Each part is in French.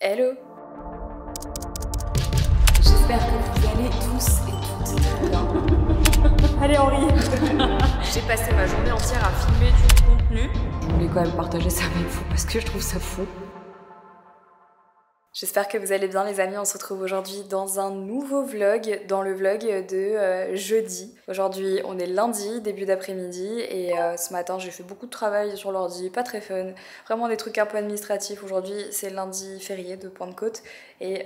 Hello! J'espère que vous allez tous et toutes très bien. Allez Henri! J'ai passé ma journée entière à filmer du contenu. Je voulais quand même partager ça avec vous parce que je trouve ça fou. J'espère que vous allez bien les amis, on se retrouve aujourd'hui dans un nouveau vlog, dans le vlog de jeudi. Aujourd'hui on est lundi, début d'après-midi et ce matin j'ai fait beaucoup de travail sur l'ordi, pas très fun, vraiment des trucs un peu administratifs. Aujourd'hui c'est lundi férié de Pentecôte et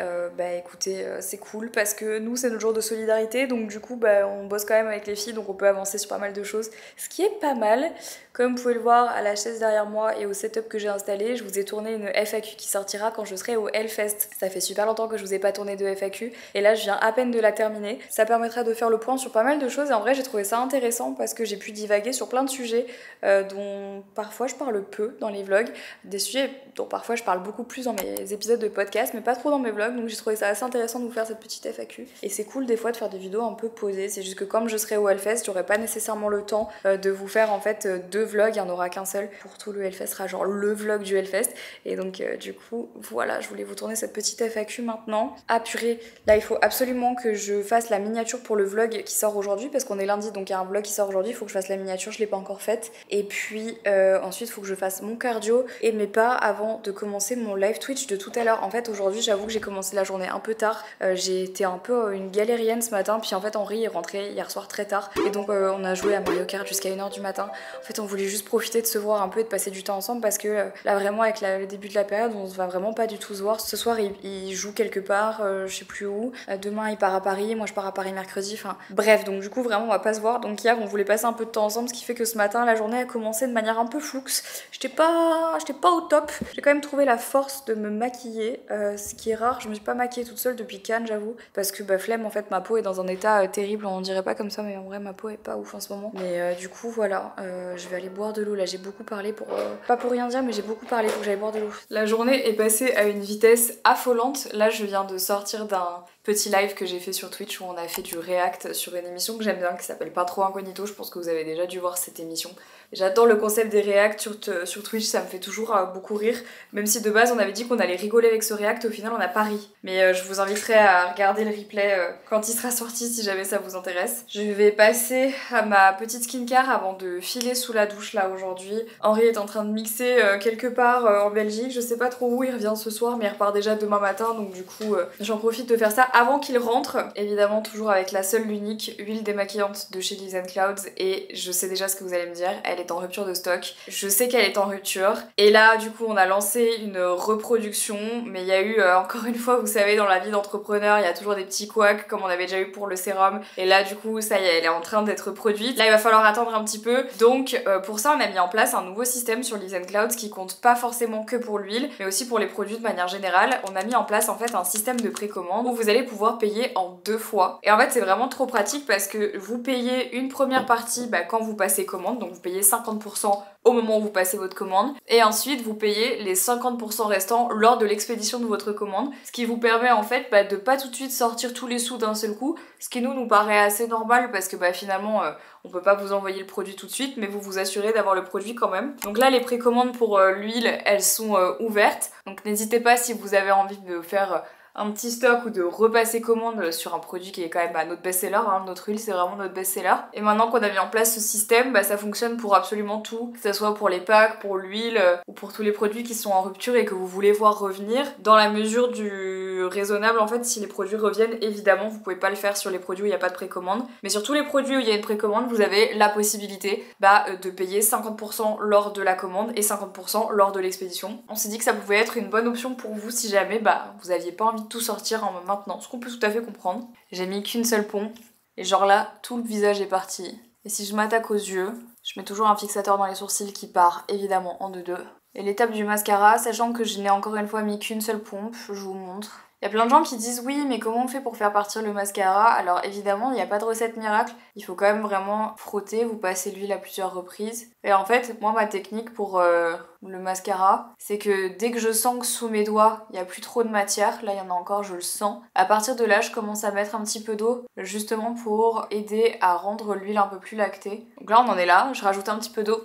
écoutez c'est cool parce que nous c'est notre jour de solidarité donc du coup on bosse quand même avec les filles donc on peut avancer sur pas mal de choses, ce qui est pas mal. Comme vous pouvez le voir à la chaise derrière moi et au setup que j'ai installé, je vous ai tourné une FAQ qui sortira quand je serai au Hellfest. Ça fait super longtemps que je vous ai pas tourné de FAQ et là je viens à peine de la terminer. Ça permettra de faire le point sur pas mal de choses et en vrai j'ai trouvé ça intéressant parce que j'ai pu divaguer sur plein de sujets dont parfois je parle peu dans les vlogs, des sujets dont parfois je parle beaucoup plus dans mes épisodes de podcast mais pas trop dans mes vlogs, donc j'ai trouvé ça assez intéressant de vous faire cette petite FAQ. Et c'est cool des fois de faire des vidéos un peu posées, c'est juste que comme je serai au Hellfest, j'aurai pas nécessairement le temps de vous faire en fait deux vlog, il n'y en aura qu'un seul pour tout le Hellfest, sera genre le vlog du Hellfest et donc du coup voilà, je voulais vous tourner cette petite FAQ maintenant. Ah purée, là il faut absolument que je fasse la miniature pour le vlog qui sort aujourd'hui parce qu'on est lundi donc il y a un vlog qui sort aujourd'hui, il faut que je fasse la miniature, je l'ai pas encore faite et puis ensuite il faut que je fasse mon cardio et mes pas avant de commencer mon live Twitch de tout à l'heure. En fait aujourd'hui j'avoue que j'ai commencé la journée un peu tard, j'ai été un peu une galérienne ce matin puis en fait Henri est rentré hier soir très tard et donc on a joué à Mario Kart jusqu'à 1h du matin. En fait on voulait juste profiter de se voir un peu et de passer du temps ensemble parce que là vraiment avec le début de la période on se va vraiment pas du tout se voir. Ce soir il joue quelque part, je sais plus où, demain il part à Paris, moi je pars à Paris mercredi, enfin bref, donc du coup vraiment on va pas se voir. Donc hier on voulait passer un peu de temps ensemble, ce qui fait que ce matin la journée a commencé de manière un peu floue. J'étais pas au top, j'ai quand même trouvé la force de me maquiller, ce qui est rare, je me suis pas maquillée toute seule depuis Cannes j'avoue, parce que flemme en fait, ma peau est dans un état terrible, on dirait pas comme ça mais en vrai ma peau est pas ouf en ce moment. Mais du coup voilà, je vais aller boire de l'eau, là j'ai beaucoup parlé pour, pas pour rien dire mais j'ai beaucoup parlé, faut que j'aille boire de l'eau. La journée est passée à une vitesse affolante, là je viens de sortir d'un petit live que j'ai fait sur Twitch où on a fait du react sur une émission que j'aime bien qui s'appelle Pas trop incognito, je pense que vous avez déjà dû voir cette émission. J'adore le concept des reacts sur Twitch, ça me fait toujours beaucoup rire, même si de base on avait dit qu'on allait rigoler avec ce react, au final on a pas ri. Mais je vous inviterai à regarder le replay quand il sera sorti si jamais ça vous intéresse. Je vais passer à ma petite skincare avant de filer sous la douche là aujourd'hui. Henri est en train de mixer quelque part en Belgique, je sais pas trop où il revient ce soir mais il repart déjà demain matin donc du coup j'en profite de faire ça avant qu'il rentre. Évidemment toujours avec la seule l'unique huile démaquillante de chez Leaves & Clouds et je sais déjà ce que vous allez me dire, elle est en rupture de stock. Je sais qu'elle est en rupture et là du coup on a lancé une reproduction mais il y a eu encore une fois, vous savez, dans la vie d'entrepreneur il y a toujours des petits couacs comme on avait déjà eu pour le sérum et là du coup ça y est, elle est en train d'être produite. Là il va falloir attendre un petit peu donc pour ça on a mis en place un nouveau système sur Leaves & Clouds qui compte pas forcément que pour l'huile mais aussi pour les produits de manière générale. On a mis en place en fait un système de précommande où vous allez pouvoir payer en 2 fois et en fait c'est vraiment trop pratique parce que vous payez une première partie quand vous passez commande, donc vous payez 50% au moment où vous passez votre commande et ensuite vous payez les 50% restants lors de l'expédition de votre commande, ce qui vous permet en fait de pas tout de suite sortir tous les sous d'un seul coup, ce qui nous paraît assez normal parce que finalement on peut pas vous envoyer le produit tout de suite mais vous vous assurez d'avoir le produit quand même. Donc là les précommandes pour l'huile elles sont ouvertes, donc n'hésitez pas si vous avez envie de faire un petit stock ou de repasser commande sur un produit qui est quand même notre best-seller, notre huile c'est vraiment notre best-seller. Et maintenant qu'on a mis en place ce système, ça fonctionne pour absolument tout, que ce soit pour les packs, pour l'huile ou pour tous les produits qui sont en rupture et que vous voulez voir revenir. Dans la mesure du raisonnable en fait, si les produits reviennent, évidemment vous pouvez pas le faire sur les produits où il n'y a pas de précommande, mais sur tous les produits où il y a une précommande, vous avez la possibilité de payer 50% lors de la commande et 50% lors de l'expédition. On s'est dit que ça pouvait être une bonne option pour vous si jamais vous aviez pas envie de tout sortir en maintenant, ce qu'on peut tout à fait comprendre. J'ai mis qu'une seule pompe et genre là tout le visage est parti. Et si je m'attaque aux yeux, je mets toujours un fixateur dans les sourcils qui part évidemment en 2-2. Et l'étape du mascara, sachant que je n'ai encore une fois mis qu'une seule pompe, je vous montre. Il y a plein de gens qui disent oui mais comment on fait pour faire partir le mascara? Alors évidemment il n'y a pas de recette miracle, il faut quand même vraiment frotter, vous passez l'huile à plusieurs reprises. Et en fait moi ma technique pour le mascara c'est que dès que je sens que sous mes doigts il n'y a plus trop de matière, là il y en a encore, je le sens, à partir de là je commence à mettre un petit peu d'eau justement pour aider à rendre l'huile un peu plus lactée. Donc là on en est là, je rajoute un petit peu d'eau.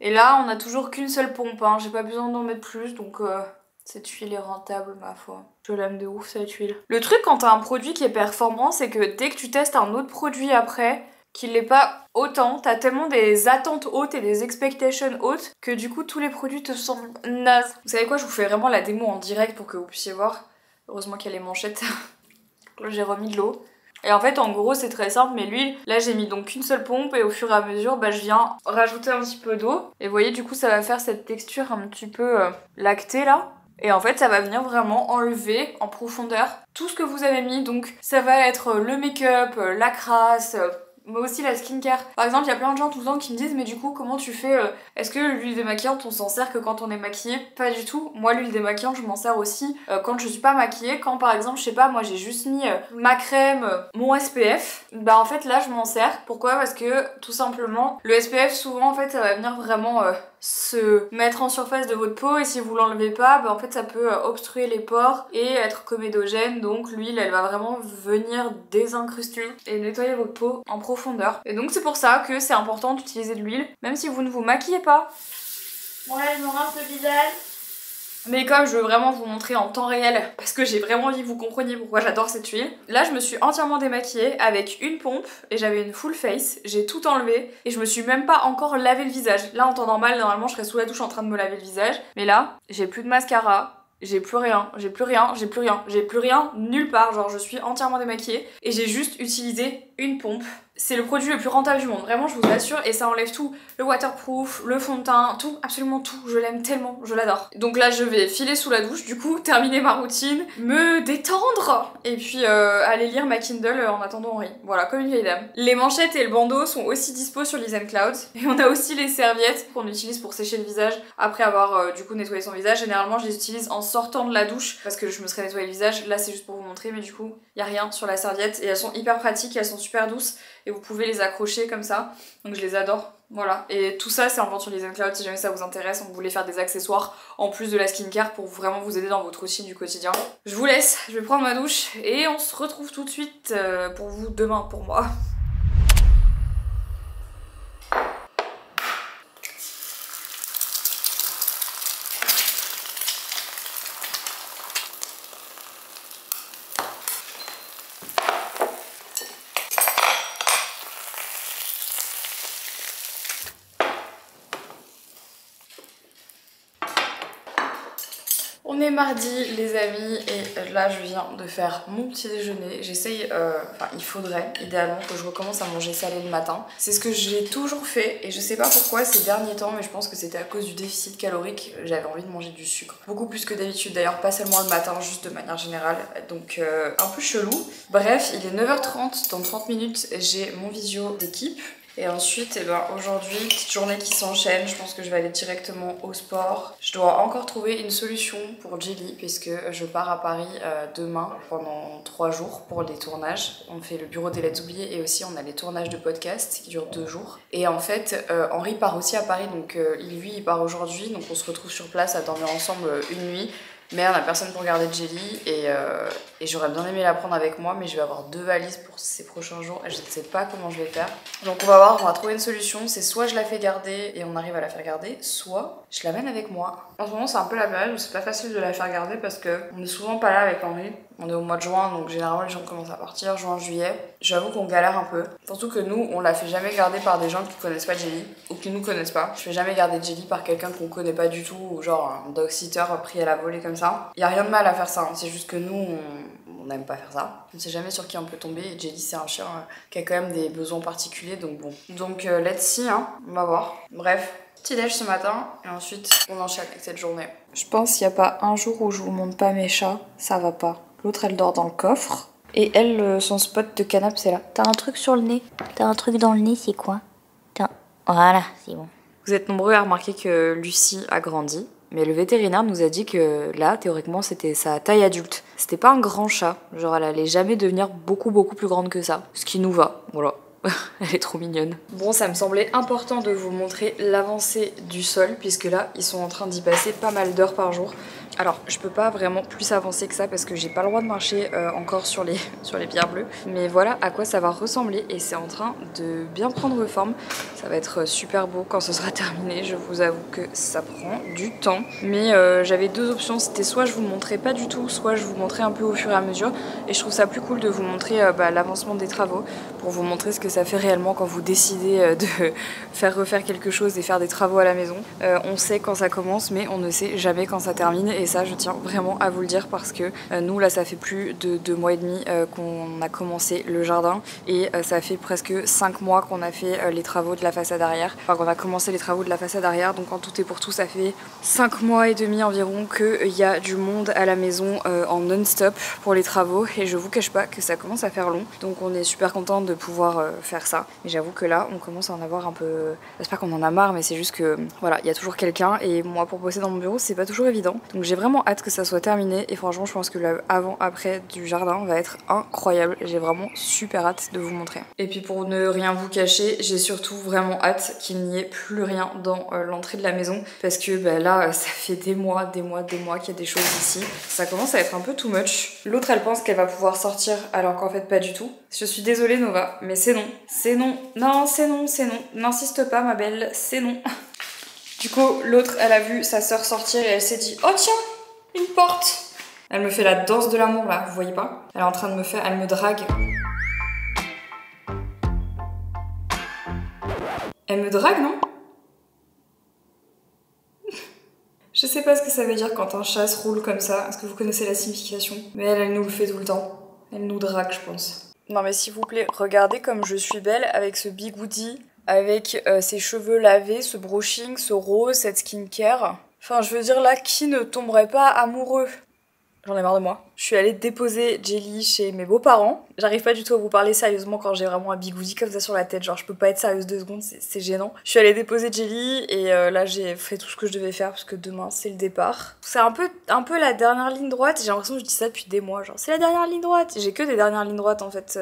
Et là on a toujours qu'une seule pompe, j'ai pas besoin d'en mettre plus donc Cette huile est rentable, ma foi. Je l'aime de ouf, cette huile. Le truc quand t'as un produit qui est performant, c'est que dès que tu testes un autre produit après, qu'il l'est pas autant, t'as tellement des attentes hautes et des expectations hautes que du coup tous les produits te semblent nazes. Vous savez quoi, je vous fais vraiment la démo en direct pour que vous puissiez voir. Heureusement qu'il y a les manchettes. Là j'ai remis de l'eau. Et en fait en gros c'est très simple, mais l'huile, là j'ai mis donc une seule pompe et au fur et à mesure je viens rajouter un petit peu d'eau. Et vous voyez du coup ça va faire cette texture un petit peu lactée là. Et en fait ça va venir vraiment enlever en profondeur tout ce que vous avez mis. Donc ça va être le make-up, la crasse, mais aussi la skincare. Par exemple, il y a plein de gens tout le temps qui me disent mais du coup comment tu fais est-ce que l'huile démaquillante on s'en sert que quand on est maquillé? Pas du tout. Moi l'huile démaquillante je m'en sers aussi quand je suis pas maquillée. Quand par exemple je sais pas, moi j'ai juste mis ma crème, mon SPF, bah en fait là je m'en sers. Pourquoi? Parce que tout simplement le SPF souvent en fait ça va venir vraiment se mettre en surface de votre peau et si vous l'enlevez pas, bah en fait ça peut obstruer les pores et être comédogène, donc l'huile elle va vraiment venir désincruster et nettoyer votre peau en profondeur. Et donc c'est pour ça que c'est important d'utiliser de l'huile, même si vous ne vous maquillez pas. Bon là je me rince le visage. Mais comme je veux vraiment vous montrer en temps réel, parce que j'ai vraiment envie que vous compreniez pourquoi j'adore cette huile, là je me suis entièrement démaquillée avec une pompe et j'avais une full face, j'ai tout enlevé et je me suis même pas encore lavé le visage. Là en temps normal, normalement je serais sous la douche en train de me laver le visage, mais là j'ai plus de mascara, j'ai plus rien, j'ai plus rien, j'ai plus rien, j'ai plus rien nulle part, genre je suis entièrement démaquillée et j'ai juste utilisé une pompe. C'est le produit le plus rentable du monde, vraiment je vous assure, et ça enlève tout, le waterproof, le fond de teint, tout, absolument tout, je l'aime tellement, je l'adore. Donc là je vais filer sous la douche, du coup terminer ma routine, me détendre, et puis aller lire ma Kindle en attendant Henri, voilà, comme une vieille dame. Les manchettes et le bandeau sont aussi dispo sur Liz Cloud, et on a aussi les serviettes qu'on utilise pour sécher le visage après avoir du coup nettoyé son visage. Généralement je les utilise en sortant de la douche, parce que je me serais nettoyé le visage, là c'est juste pour vous montrer, mais du coup y a rien sur la serviette, et elles sont hyper pratiques, elles sont super douces, et vous pouvez les accrocher comme ça, donc je les adore, voilà. Et tout ça c'est en vente sur Liz Cloud si jamais ça vous intéresse, on voulait faire des accessoires en plus de la skincare pour vraiment vous aider dans votre routine du quotidien. Je vous laisse, je vais prendre ma douche et on se retrouve tout de suite pour vous demain pour moi. On est mardi les amis et là je viens de faire mon petit déjeuner. J'essaye, enfin il faudrait idéalement que je recommence à manger salé le matin. C'est ce que j'ai toujours fait et je sais pas pourquoi ces derniers temps, mais je pense que c'était à cause du déficit calorique. J'avais envie de manger du sucre, beaucoup plus que d'habitude d'ailleurs, pas seulement le matin, juste de manière générale. Donc un peu chelou. Bref, il est 9h30, dans 30 minutes j'ai mon visio d'équipe. Et ensuite, aujourd'hui, petite journée qui s'enchaîne, je pense que je vais aller directement au sport. Je dois encore trouver une solution pour Jelly, puisque je pars à Paris demain pendant 3 jours pour les tournages. On fait le bureau des lettres oubliées et aussi on a les tournages de podcast qui durent 2 jours. Et en fait, Henri part aussi à Paris, donc il part aujourd'hui, donc on se retrouve sur place à dormir ensemble une nuit. Mais on a personne pour garder Jelly et j'aurais bien aimé la prendre avec moi, mais je vais avoir 2 valises pour ces prochains jours et je ne sais pas comment je vais faire. Donc on va voir, on va trouver une solution. C'est soit je la fais garder et on arrive à la faire garder, soit je l'amène avec moi. En ce moment c'est un peu la période où c'est pas facile de la faire garder parce qu'on est souvent pas là avec Henri. On est au mois de juin, donc généralement les gens commencent à partir, juin, juillet. J'avoue qu'on galère un peu. Surtout que nous, on la fait jamais garder par des gens qui connaissent pas Jelly ou qui nous connaissent pas. Je fais jamais garder Jelly par quelqu'un qu'on connaît pas du tout, ou genre un dog sitter pris à la volée comme ça. Y a rien de mal à faire ça, hein. C'est juste que nous, on n'aime pas faire ça. On ne sait jamais sur qui on peut tomber et Jelly c'est un chien qui a quand même des besoins particuliers, donc bon. Donc let's see, hein, on va voir. Bref. Petit déj ce matin et ensuite on enchaîne avec cette journée. Je pense qu'il n'y a pas un jour où je vous montre pas mes chats, ça va pas. L'autre elle dort dans le coffre et elle, son spot de canapé c'est là. T'as un truc sur le nez? T'as un truc dans le nez, c'est quoi? Voilà, c'est bon. Vous êtes nombreux à remarquer que Lucie a grandi, mais le vétérinaire nous a dit que là, théoriquement, c'était sa taille adulte. C'était pas un grand chat, genre elle allait jamais devenir beaucoup plus grande que ça. Ce qui nous va, voilà. Elle est trop mignonne. Bon, ça me semblait important de vous montrer l'avancée du sol, puisque là, ils sont en train d'y passer pas mal d'heures par jour. Alors, je peux pas vraiment plus avancer que ça parce que j'ai pas le droit de marcher encore sur les pierres bleues. Mais voilà à quoi ça va ressembler et c'est en train de bien prendre forme. Ça va être super beau quand ce sera terminé. Je vous avoue que ça prend du temps. Mais j'avais deux options. C'était soit je vous montrais pas du tout, soit je vous montrais un peu au fur et à mesure. Et je trouve ça plus cool de vous montrer l'avancement des travaux pour vous montrer ce que ça fait réellement quand vous décidez de faire refaire quelque chose et faire des travaux à la maison. On sait quand ça commence mais on ne sait jamais quand ça termine. Et ça, je tiens vraiment à vous le dire parce que nous, là, ça fait plus de 2 mois et demi qu'on a commencé le jardin et ça fait presque 5 mois qu'on a fait les travaux de la façade arrière. Enfin, qu'on a commencé les travaux de la façade arrière. Donc, en tout et pour tout, ça fait 5 mois et demi environ qu'il y a du monde à la maison en non-stop pour les travaux. Et je vous cache pas que ça commence à faire long. Donc, on est super content de pouvoir faire ça. Mais j'avoue que là, on commence à en avoir un peu... C'est pas qu'on en a marre, mais c'est juste que, voilà, il y a toujours quelqu'un. Et moi, pour bosser dans mon bureau, c'est pas toujours évident. Donc, j'ai vraiment hâte que ça soit terminé et franchement je pense que le avant-après du jardin va être incroyable. J'ai vraiment super hâte de vous montrer. Et puis pour ne rien vous cacher, j'ai surtout vraiment hâte qu'il n'y ait plus rien dans l'entrée de la maison parce que là ça fait des mois qu'il y a des choses ici. Ça commence à être un peu too much. L'autre elle pense qu'elle va pouvoir sortir alors qu'en fait pas du tout. Je suis désolée Nova, mais c'est non. C'est non. Non, c'est non, c'est non. N'insiste pas ma belle, c'est non. Du coup, l'autre, elle a vu sa sœur sortir et elle s'est dit « Oh tiens, une porte !» Elle me fait la danse de l'amour là, vous voyez pas? Elle est en train de me faire... Elle me drague. Elle me drague, non? Je sais pas ce que ça veut dire quand un chat se roule comme ça. Est-ce que vous connaissez la signification? Mais elle nous le fait tout le temps. Elle nous drague, je pense. Non mais s'il vous plaît, regardez comme je suis belle avec ce bigoudi, avec ses cheveux lavés, ce brushing, ce rose, cette skincare. Enfin, je veux dire là, qui ne tomberait pas amoureux? J'en ai marre de moi. Je suis allée déposer Jelly chez mes beaux-parents. J'arrive pas du tout à vous parler sérieusement quand j'ai vraiment un bigoudi comme ça sur la tête. Genre, je peux pas être sérieuse 2 secondes, c'est gênant. Je suis allée déposer Jelly et là, j'ai fait tout ce que je devais faire parce que demain, c'est le départ. C'est un peu la dernière ligne droite. J'ai l'impression que je dis ça depuis des mois. Genre, c'est la dernière ligne droite. J'ai que des dernières lignes droites en fait.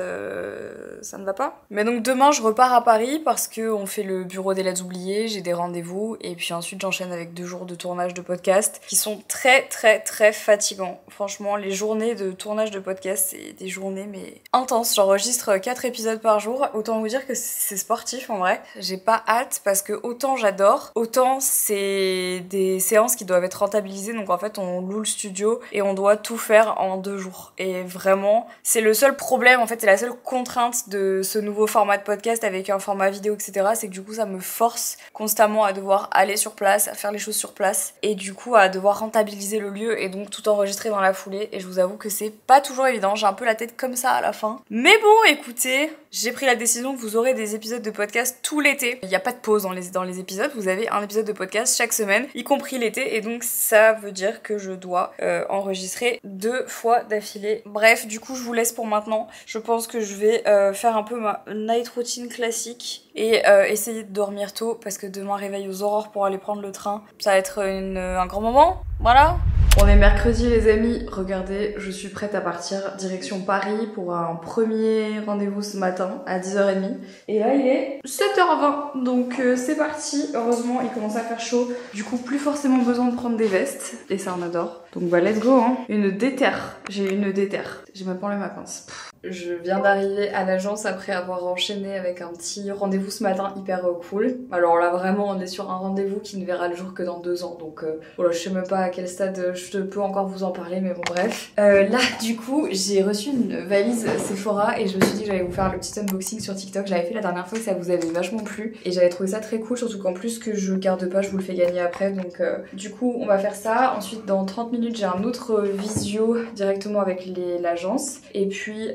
Ça ne va pas. Mais donc, demain, je repars à Paris parce qu'on fait le bureau des lettres oubliées. J'ai des rendez-vous et puis ensuite, j'enchaîne avec 2 jours de tournage de podcast qui sont très, très, très fatigants. Franchement, les journées de tournage de podcast, c'est des journées mais intenses. J'enregistre 4 épisodes par jour. Autant vous dire que c'est sportif en vrai. J'ai pas hâte parce que autant j'adore, autant c'est des séances qui doivent être rentabilisées. Donc en fait, on loue le studio et on doit tout faire en 2 jours. Et vraiment, c'est le seul problème, en fait, c'est la seule contrainte de ce nouveau format de podcast avec un format vidéo, etc. C'est que du coup, ça me force constamment à devoir aller sur place, à faire les choses sur place et du coup à devoir rentabiliser le lieu et donc tout enregistrer dans la foulée. Et je vous avoue que c'est pas toujours évident, j'ai un peu la tête comme ça à la fin. Mais bon, écoutez, j'ai pris la décision que vous aurez des épisodes de podcast tout l'été. Il n'y a pas de pause dans les épisodes, vous avez un épisode de podcast chaque semaine, y compris l'été, et donc ça veut dire que je dois enregistrer 2 fois d'affilée. Bref, du coup, je vous laisse pour maintenant. Je pense que je vais faire un peu ma night routine classique et essayer de dormir tôt parce que demain, réveil aux aurores pour aller prendre le train. Ça va être un grand moment, voilà. On est mercredi les amis, regardez, je suis prête à partir direction Paris pour un premier rendez-vous ce matin à 10h30. Et là il est 7h20, donc c'est parti. Heureusement il commence à faire chaud, du coup plus forcément besoin de prendre des vestes, et ça on adore. Donc bah let's go hein. Une déterre, j'ai une déterre, j'ai même pas enlevé ma pince. Je viens d'arriver à l'agence après avoir enchaîné avec un petit rendez-vous ce matin hyper cool. Alors là vraiment on est sur un rendez-vous qui ne verra le jour que dans 2 ans, donc voilà, je sais même pas à quel stade je peux encore vous en parler, mais bon bref. Là du coup j'ai reçu une valise Sephora et je me suis dit que j'allais vous faire le petit unboxing sur TikTok. J'avais fait la dernière fois et ça vous avait vachement plu et j'avais trouvé ça très cool, surtout qu'en plus que je garde pas, je vous le fais gagner après, donc du coup on va faire ça. Ensuite dans 30 minutes j'ai un autre visio directement avec l'agence et puis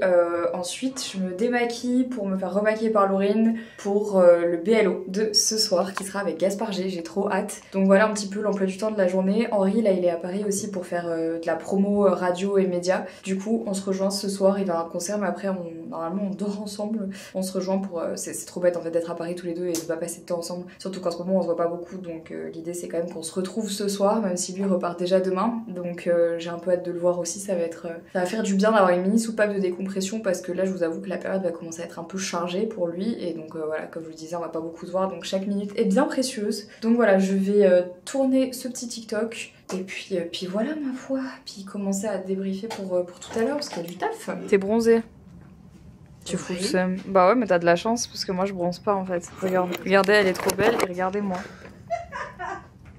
ensuite je me démaquille pour me faire remaquiller par Laurine pour le BLO de ce soir qui sera avec Gaspard G, j'ai trop hâte. Donc voilà un petit peu l'emploi du temps de la journée. Henri là il est à Paris aussi pour faire de la promo radio et médias. Du coup on se rejoint ce soir, il va à un concert mais après normalement on dort ensemble. On se rejoint pour... c'est trop bête en fait d'être à Paris tous les deux et de pas passer de temps ensemble. Surtout qu'en ce moment on se voit pas beaucoup, donc l'idée c'est quand même qu'on se retrouve ce soir, même si lui repart déjà demain. Donc j'ai un peu hâte de le voir aussi, ça va faire du bien d'avoir une mini soupape de décompression pression parce que là je vous avoue que la période va commencer à être un peu chargée pour lui et donc voilà, comme je vous le disais, on va pas beaucoup se voir donc chaque minute est bien précieuse. Donc voilà, je vais tourner ce petit TikTok et puis voilà ma foi, puis commencer à débriefer pour tout à l'heure parce qu'il y a du taf. T'es bronzée. Tu fous le seum. Bah ouais, mais t'as de la chance parce que moi je bronze pas en fait. Regarde. Regardez, elle est trop belle et regardez-moi.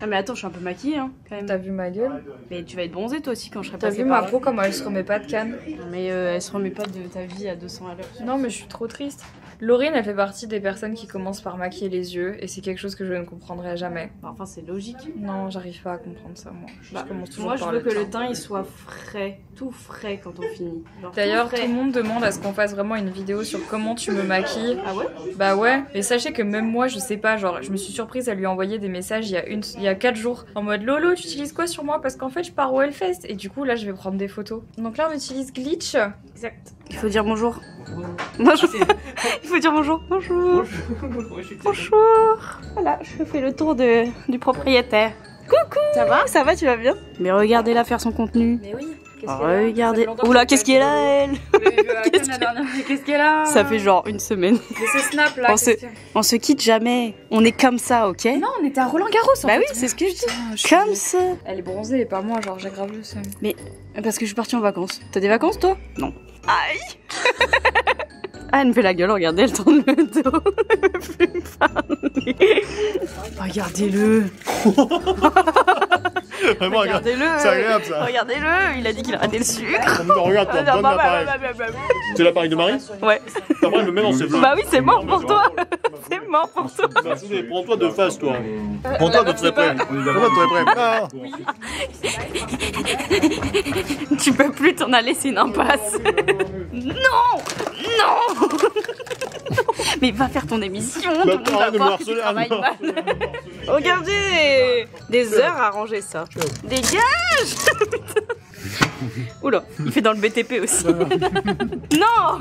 Ah mais attends, je suis un peu maquillée hein, quand même. T'as vu ma gueule? Mais tu vas être bronzée toi aussi quand je serai T'as passée vu par ma là. peau comment elle se remet pas de canne? Mais elle se remet pas de ta vie à 200 à l'heure. Non mais je suis trop triste. Laurine elle fait partie des personnes qui commencent par maquiller les yeux et c'est quelque chose que je ne comprendrai jamais. Enfin c'est logique. Non, j'arrive pas à comprendre ça moi. Bah, Je commence toujours moi je par veux que teint. le teint il soit frais, tout frais quand on finit. Genre, D'ailleurs, tout tout frais. le monde demande à ce qu'on fasse vraiment une vidéo sur comment tu me maquilles. Ah ouais? Bah ouais, mais sachez que même moi, je sais pas, genre, je me suis surprise à lui envoyer des messages il y a 4 jours en mode Lolo, tu utilises quoi sur moi? Parce qu'en fait, je pars au Hellfest et du coup, là, je vais prendre des photos. Donc là, on utilise Glitch. Exact. Il faut dire bonjour. Bonjour. Il faut dire bonjour. Bonjour. Bonjour. Voilà, je fais le tour du propriétaire. Coucou. Ça va, tu vas bien? Mais regardez-la faire son contenu. Mais oui, Regardez. Oula, qu'est-ce qu'elle a elle? Qu'est-ce qu'elle a? Ça fait genre une semaine. Mais c'est Snap là. On se quitte jamais. On est comme ça, ok? Non, on était à Roland Garros en Bah fait. oui, c'est ce que je dis. Putain, Comme ça. Elle est bronzée et pas moi, genre j'aggrave le seum. Parce que je suis partie en vacances. T'as des vacances toi? Non. Aïe. Ah, elle me fait la gueule, regardez, elle tourne le dos. Elle veut plus me parler. Regardez-le. Vraiment, regarde. Regardez-le. C'est agréable ça. Regardez-le. Il a dit qu'il arrêtait le sucre. Regarde, toi, donne l'appareil. C'est l'appareil de Marie? Ouais. L'appareil me met dans ses blancs. Bah oui, c'est mort pour toi. C'est mort pour toi. Prends-toi de face, toi. Prends-toi de très près. Prends-toi de très près. Ah. Tu peux plus t'en aller, c'est une impasse. Non. Non. Mais va faire ton émission. Tout le monde va arrête de me voir que tu harceler, travailles Anna. mal. Regardez. Des heures à ranger ça. Dégage. Oula, il fait dans le BTP aussi. Non.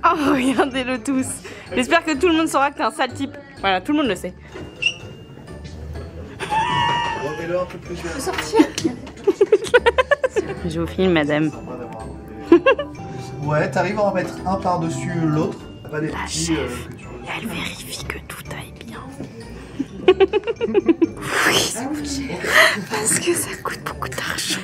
Oh, regardez-le tous. J'espère que tout le monde saura que t'es un sale type. Voilà, tout le monde le sait. Remets-le un peu plus. Je vous filme, madame. Ouais, t'arrives à en mettre un par-dessus l'autre. Pas des petits que tu veux. Elle vérifie que tout aille bien. Oui, c'est obligé. Parce que ça coûte beaucoup d'argent.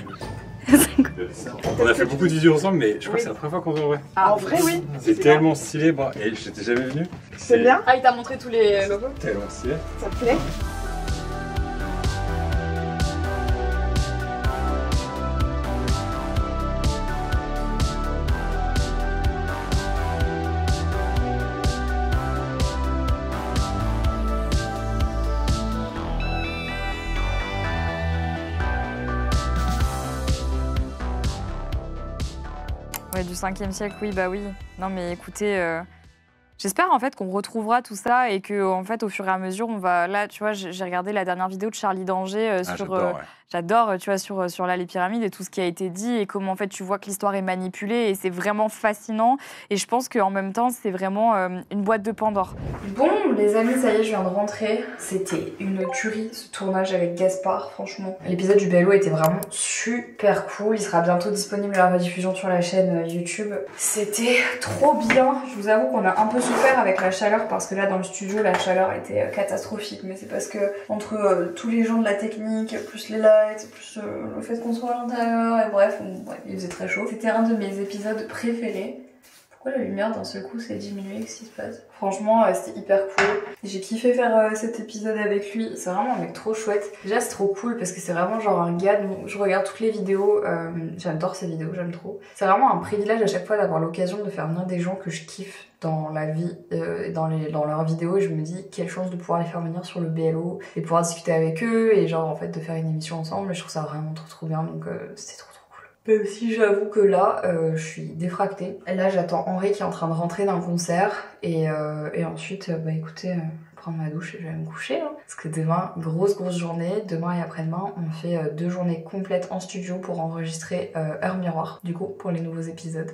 On a fait beaucoup de vidéos ensemble, mais je crois que c'est la première fois qu'on se voit. Ah, en vrai, oui. C'est tellement stylé, bah, et j'étais jamais venu. C'est bien. Ah, il t'a montré tous les logos. Tellement stylé. Ça te plaît? Ouais, du 5e siècle, oui, bah oui. Non, mais écoutez, j'espère en fait qu'on retrouvera tout ça et que en fait, au fur et à mesure, on va. Là, tu vois, j'ai regardé la dernière vidéo de Charlie Danger sur. J'adore, tu vois, sur là, les pyramides et tout ce qui a été dit et comment en fait tu vois que l'histoire est manipulée et c'est vraiment fascinant. Et je pense qu'en même temps, c'est vraiment une boîte de Pandore. Bon, les amis, ça y est, je viens de rentrer. C'était une tuerie ce tournage avec Gaspard, franchement. L'épisode du Bello était vraiment super cool. Il sera bientôt disponible à la rediffusion sur la chaîne YouTube. C'était trop bien. Je vous avoue qu'on a un peu souffert avec la chaleur parce que là, dans le studio, la chaleur était catastrophique. Mais c'est parce que entre tous les gens de la technique, plus les lights, plus le fait qu'on soit à l'intérieur, et bref, il faisait très chaud. C'était un de mes épisodes préférés. Pourquoi la lumière d'un seul coup s'est diminuée? Qu'est-ce qui se passe? Franchement, c'était hyper cool. J'ai kiffé faire cet épisode avec lui. C'est vraiment un mec trop chouette. Déjà, c'est trop cool parce que c'est vraiment genre un gars. Je regarde toutes les vidéos. J'adore ces vidéos, j'aime trop. C'est vraiment un privilège à chaque fois d'avoir l'occasion de faire venir des gens que je kiffe dans la vie, dans leurs vidéos. Et je me dis, quelle chance de pouvoir les faire venir sur le BLO et pouvoir discuter avec eux et genre en fait de faire une émission ensemble. Je trouve ça vraiment trop bien. Donc c'était trop. Même si j'avoue que là, je suis défractée. Là, j'attends Henri qui est en train de rentrer d'un concert. Et ensuite, bah écoutez, prendre ma douche et je vais me coucher. Hein. Parce que demain, grosse journée. Demain et après-demain, on fait 2 journées complètes en studio pour enregistrer Heure Miroir, du coup, pour les nouveaux épisodes.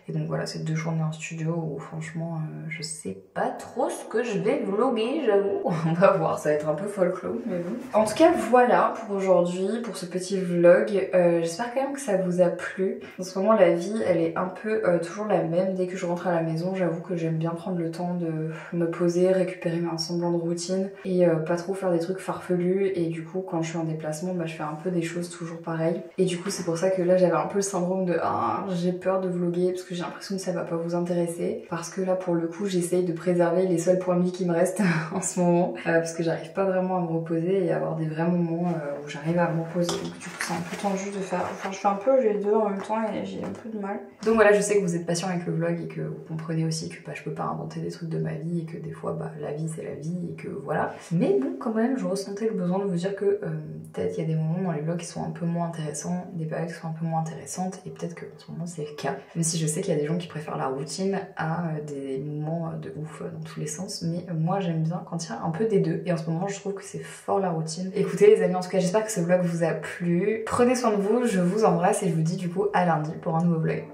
Et donc voilà, c'est 2 journées en studio où franchement, je sais pas trop ce que je vais vlogger, j'avoue. On va voir, ça va être un peu folklore, mais bon. En tout cas, voilà pour aujourd'hui, pour ce petit vlog. J'espère quand même que ça vous a plu. En ce moment, la vie, elle est un peu toujours la même. Dès que je rentre à la maison, j'avoue que j'aime bien prendre le temps de me poser, récupérer un semblant de routine et pas trop faire des trucs farfelus. Et du coup, quand je suis en déplacement, bah, je fais un peu des choses toujours pareilles. Et du coup, c'est pour ça que là, j'avais un peu le syndrome de j'ai peur de vlogger parce que j'ai l'impression que ça va pas vous intéresser, parce que là pour le coup j'essaye de préserver les seuls points de vie qui me restent en ce moment, parce que j'arrive pas vraiment à me reposer et à avoir des vrais moments où j'arrive à me reposer. Donc du coup c'est un peu tendu de faire, enfin je fais un peu les deux en même temps et j'ai un peu de mal. Donc voilà, je sais que vous êtes patient avec le vlog et que vous comprenez aussi que je peux pas inventer des trucs de ma vie et que des fois la vie c'est la vie et que voilà. Mais bon, quand même je ressentais le besoin de vous dire que peut-être il y a des moments dans les vlogs qui sont un peu moins intéressants, des périodes qui sont un peu moins intéressantes, et peut-être que en ce moment c'est le cas, même si je sais qu'il y a des gens qui préfèrent la routine à des moments de ouf dans tous les sens, mais moi j'aime bien quand il y a un peu des deux, et en ce moment je trouve que c'est fort la routine. Écoutez les amis, en tout cas j'espère que ce vlog vous a plu, prenez soin de vous, je vous embrasse et je vous dis du coup à lundi pour un nouveau vlog.